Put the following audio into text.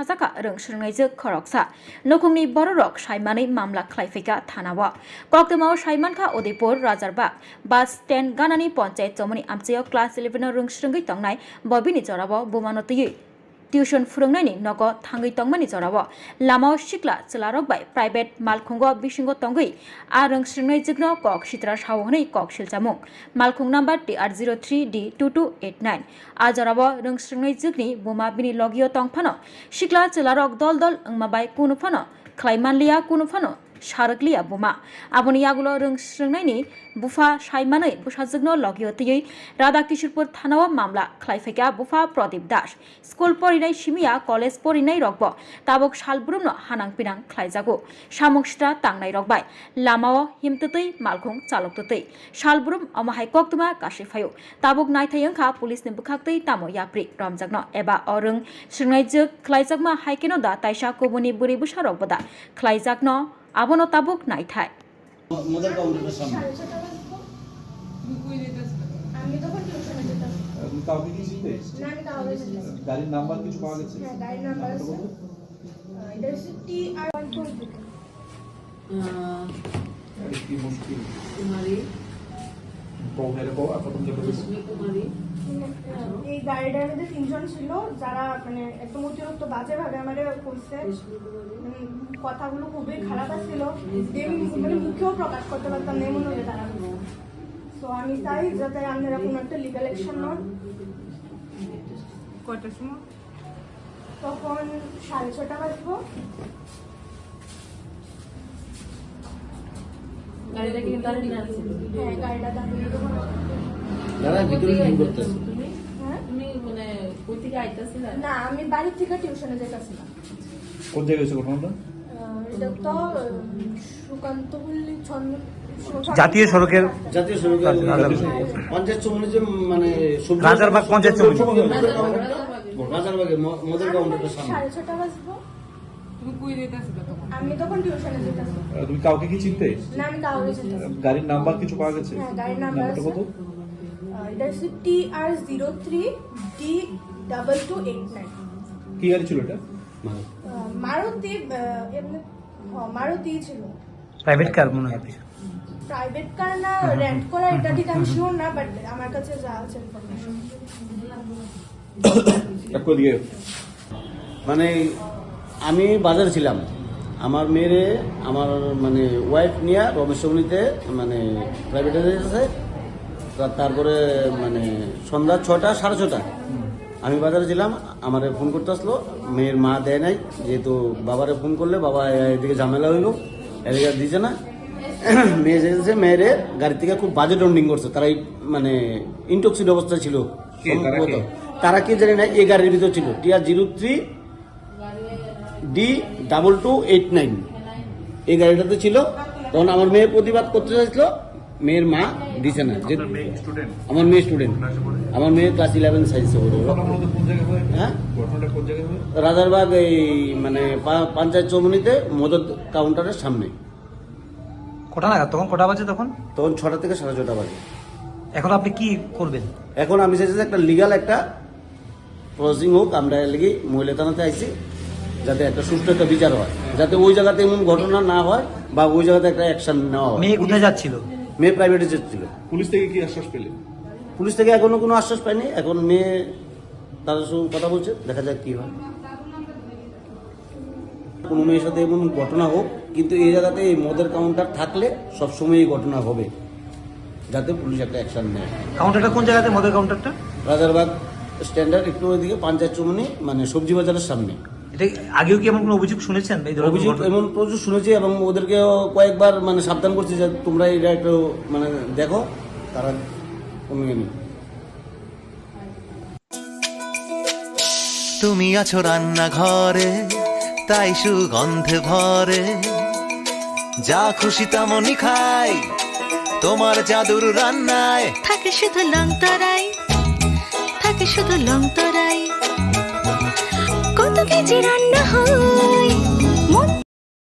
हाजाका रों सोलोंनायजों खरकसा नखुंनि बररक साइमानै मामला ख्लाइफैका थानावा कक्तमाव साइमानखा उदयपुर राजारबाग बास स्टैंड गानानि पंचायत चमनि आमचेयाव क्लास 11 रों सोलोंगै तंनाय बबिनि जराव बुमानतयै টিউশন ফুরংনাইনি নগ থাঙ্গै তংমানি জরাव लामाव सिख्ला चलारकबाय प्राइवेट मालखुंग बिसिंग तंगै आ रोंस्रोंनाय जिग्न कक सित्रा सावहनै कक सिलजामुं मालखुं नाम्बार TR03D2289 आ जराव रोंस्रोंनाय जिगनि बुमा बिनि लगियो तंफानो सिख्ला चलारक दल दल ओंमाबाय कुनुफानो ख्लाइमानलिया कुनुफानो सारकलिया बुमा आबनि आगुलो रोंस्रोंनायनि बुफा साइमानै बुसाजोगनो लगियतयै राधा किशोरपुर थानाव मामला ख्लाइफैका बुफा प्रदीप दास स्कुल परिनाय सिमिया कलेज परिनाय रगब ताबक सालब्रुमनो हानां पिनां ख्लाइजागो सामुक्सटा तांनाय रगबाय लामाव हिमततै मालखुं चालकततै सालब्रुम अमाहाय कक्तमा काशिफायो ताबक नायथाय ओंखा पुलिसनि बुखाक्तै तामो याप्रि रमजागनो एबा अरों सोंनायजों ख्लाइजागमा हाइकेनो दा ताइसा कुबुनि बुरि बुसा रगबदा ख्लाइजागनो আবনো তাবুক নাই থাই মোদের কাউন্টারের সামনে আমি তখন টিউশনে যেতাম কাউকে কি চিনতে না আমি কাউকে চিনতাম না গাড়ির নাম্বার কিছু পাওয়া গেছে হ্যাঁ গাড়ির নাম্বার আছে এটা হচ্ছে TR1 কি মুশকিল কুমারী কোহেরে কো আপন যে রশ্মি কুমারী এই গাড়িটার মধ্যে তিনজন ছিল যারা মানে একদম অতিরিক্ত বাজে ভাবে আমারে কইছে রশ্মি কুমারী কথাগুলো খুবই খারাপ ছিল মানে মুখেও প্রকাশ করতে পারতাম না এমন হয়ে তারা তো আমি চাই যাতে আপনারা কোনো একটা লিগাল অ্যাকশন নেন কয়টার সময় তখন 6:30 বাজবো গাড়িটা কি দাঁড়িয়ে ছিল হ্যাঁ গাড়িটা দাঁড়িয়ে তখন দাদা ভিতরে কি করতেছ তুমি হ্যাঁ তুমি মানে কই থেকে আইতাছিলা না আমি বাড়ি থেকে টিউশনে যেতেছিলাম কোন জায়গায় হয়েছে ঘটনাটা এটা তো সুকান্তপল্লী ছন্দ জাতীয় সড়কের পঞ্চায়েত চৌমনি যে মানে রাজারবাগ পঞ্চায়েত চৌমনি রাজারবাগে মোদের কাউন্টারের সামনে 6:30 বাজবো তুমি কই যেতেছিলা তখন আমি তখন টিউশনে যেতেছিলাম তুমি কাউকে কি চিনতে না আমি কাউকে চিনতাম না। গাড়ির নাম্বার কিছু পাওয়া গেছে হ্যাঁ গাড়ির নাম্বার আছে কত এটা হচ্ছে TR03D2289 কি গাড়ি ছিল এটা মারুতি এমনি মারুতি ছিল প্রাইভেট কার মনে হয় প্রাইভেট কার না রেন্ট করা এটা ঠিক আমি শিওর না বাট আমার কাছে যা আছে ইনফরমেশন একটু দিকে মানে আমি বাজারে ছিলাম আমার মেয়েরে আমার মানে ওয়াইফ নিয়ে রমেশ্বরীতে মানে প্রাইভেট আছে তারপরে মানে সন্ধ্যা 6টা 6:30 আমি বাজারে ছিলাম আমারে ফোন করতে আসলো মেয়ের মা দেয় নাই যেহেতু বাবারে ফোন করলে বাবা এদিকে ঝামেলা হইল এদিকে দিছে না মেয়ে যেতেছে মেয়েরে গাড়ি থেকে খুব বাজে ডন্ডিং করছে তারাই মানে ইনটক্সিড অবস্থায় ছিল সম্ভবত তারা কি জানি না এই গাড়ির ভিতর ছিল TR03D2289 এই গাড়িটাতে ছিল তখন আমার মেয়ে প্রতিবাদ করতে চাইছিল মেয়ের মা দিছে না যে আমার মেয়ে স্টুডেন্ট আমার মেয়ে ক্লাস 11 সায়েন্সে পড়ে হ্যাঁ রাজারবাগ এই মানে পঞ্চায়েত চৌমনিতে মদত কাউন্টারের সামনে কটা নাগাদ তখন কটা বাজে তখন 6টা থেকে 6:30 বাজে এখন আপনি কি করবেন এখন আমি চাইছি একটা লিগাল একটা প্রসিং হোক আমরা লেগে মহিলা থানাতে আইছি যাতে একটা সুষ্ঠু একটা বিচার হয় যাতে ওই জায়গাতে এমন ঘটনা না হয় বা ওই জায়গাতে একটা অ্যাকশন নেওয়া হয় মেয়ে কোথায় যাচ্ছিল মেয়ে প্রাইভেটে যাচ্ছিল পুলিশ থেকে কি আশ্বাস পেলে পুলিশ থেকে এখনো কোনো আশ্বাস পাইনি এখন মেয়ে তাদের সঙ্গে কথা বলছে দেখা যাক কি হয় কোনো মেয়ের সাথে এমন ঘটনা হোক কিন্তু এই জায়গাতে এই মদের কাউন্টার থাকলে সবসময় এই ঘটনা হবে যাতে পুলিশ একটা অ্যাকশন নেয় কাউন্টারটা কোন জায়গাতে মদের কাউন্টারটা রাজারবাগ স্ট্যান্ডার্ড একটু ওইদিকে পঞ্চায়েত চৌমনি মানে সবজি বাজারের সামনে এটা আগেও কি এমন কোনো অভিযোগ শুনেছেন এই ধরনের অভিযোগ ঘটনা? এমন প্রচুর শুনেছি এবং ওদেরকেও কয়েকবার মানে সাবধান করছি যে তোমরা এটা একটু মানে দেখো তারা কমে নেই তুমি আছো রান্নাঘরে তাই সুগন্ধে ভরে যা খুশি তেমনই খাই তোমার জাদুর রান্নায় থাকে শুধু লং তরাই থাকে শুধু লং তরাই কত কেজি রান্না হয়